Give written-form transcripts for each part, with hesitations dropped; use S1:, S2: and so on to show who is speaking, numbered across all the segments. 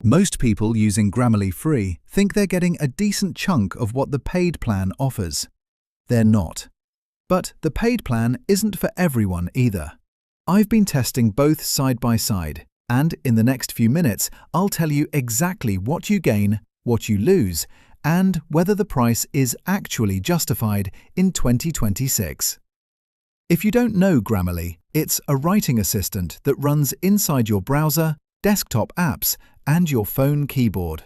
S1: Most people using Grammarly Free think they're getting a decent chunk of what the paid plan offers. They're not. But the paid plan isn't for everyone either. I've been testing both side by side, and in the next few minutes I'll tell you exactly what you gain, what you lose, and whether the price is actually justified in 2026. If you don't know Grammarly, it's a writing assistant that runs inside your browser, desktop apps, and your phone keyboard.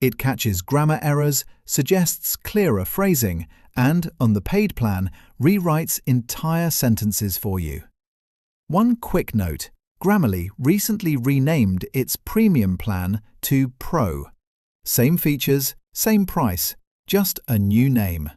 S1: It catches grammar errors, suggests clearer phrasing, and, on the paid plan, rewrites entire sentences for you. One quick note: Grammarly recently renamed its premium plan to Pro. Same features, same price, just a new name.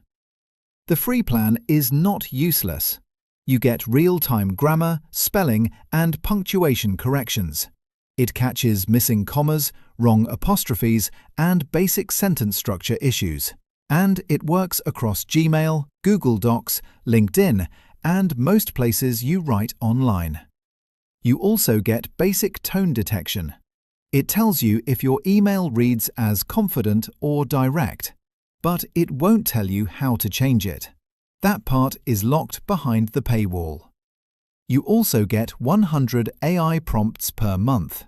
S1: The free plan is not useless. You get real-time grammar, spelling, and punctuation corrections. It catches missing commas, wrong apostrophes, and basic sentence structure issues. And it works across Gmail, Google Docs, LinkedIn, and most places you write online. You also get basic tone detection. It tells you if your email reads as confident or direct, but it won't tell you how to change it. That part is locked behind the paywall. You also get 100 AI prompts per month.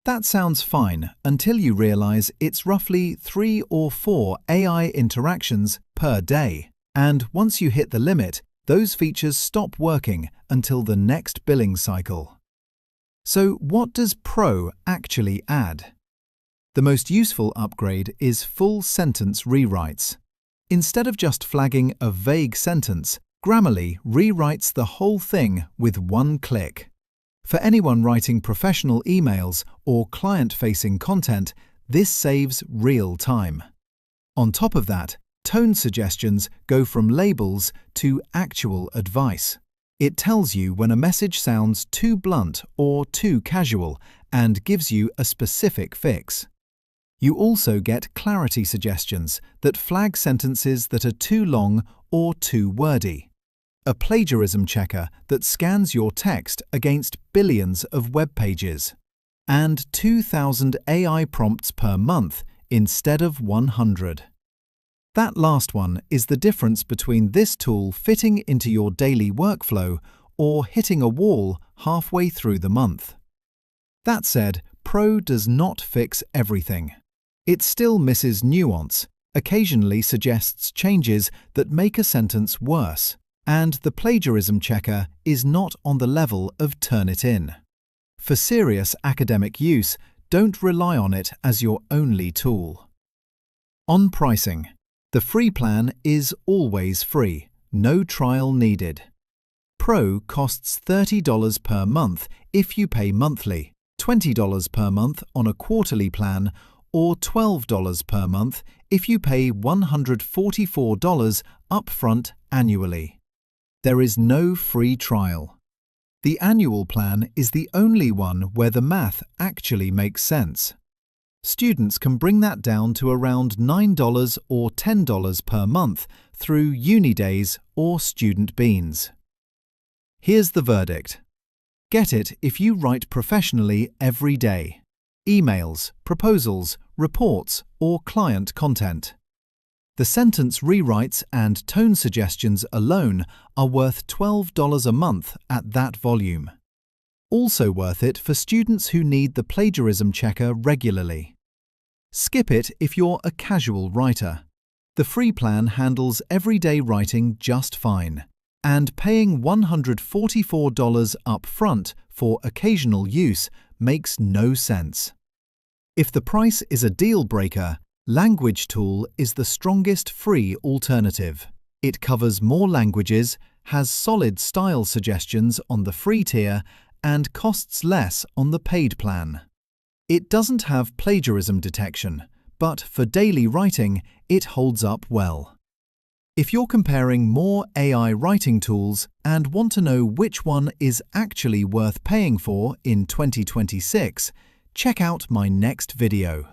S1: That sounds fine until you realize it's roughly 3 or 4 AI interactions per day. And once you hit the limit, those features stop working until the next billing cycle. So what does Pro actually add? The most useful upgrade is full sentence rewrites. Instead of just flagging a vague sentence, Grammarly rewrites the whole thing with one click. For anyone writing professional emails or client-facing content, this saves real time. On top of that, tone suggestions go from labels to actual advice. It tells you when a message sounds too blunt or too casual and gives you a specific fix. You also get clarity suggestions that flag sentences that are too long or too wordy. A plagiarism checker that scans your text against billions of web pages. And 2,000 AI prompts per month instead of 100. That last one is the difference between this tool fitting into your daily workflow or hitting a wall halfway through the month. That said, Pro does not fix everything. It still misses nuance, occasionally suggests changes that make a sentence worse, and the plagiarism checker is not on the level of Turnitin. For serious academic use, don't rely on it as your only tool. On pricing, the free plan is always free, no trial needed. Pro costs $30 per month if you pay monthly, $20 per month on a quarterly plan, or $12 per month if you pay $144 upfront annually. There is no free trial. The annual plan is the only one where the math actually makes sense. Students can bring that down to around $9 or $10 per month through UniDays or Student Beans. Here's the verdict. Get it if you write professionally every day. Emails, proposals, reports, or client content. The sentence rewrites and tone suggestions alone are worth $12 a month at that volume. Also worth it for students who need the plagiarism checker regularly. Skip it if you're a casual writer. The free plan handles everyday writing just fine, and paying $144 up front for occasional use makes no sense. If the price is a deal breaker, Language Tool is the strongest free alternative. It covers more languages, has solid style suggestions on the free tier, and costs less on the paid plan. It doesn't have plagiarism detection, but for daily writing, it holds up well. If you're comparing more AI writing tools and want to know which one is actually worth paying for in 2026, check out my next video.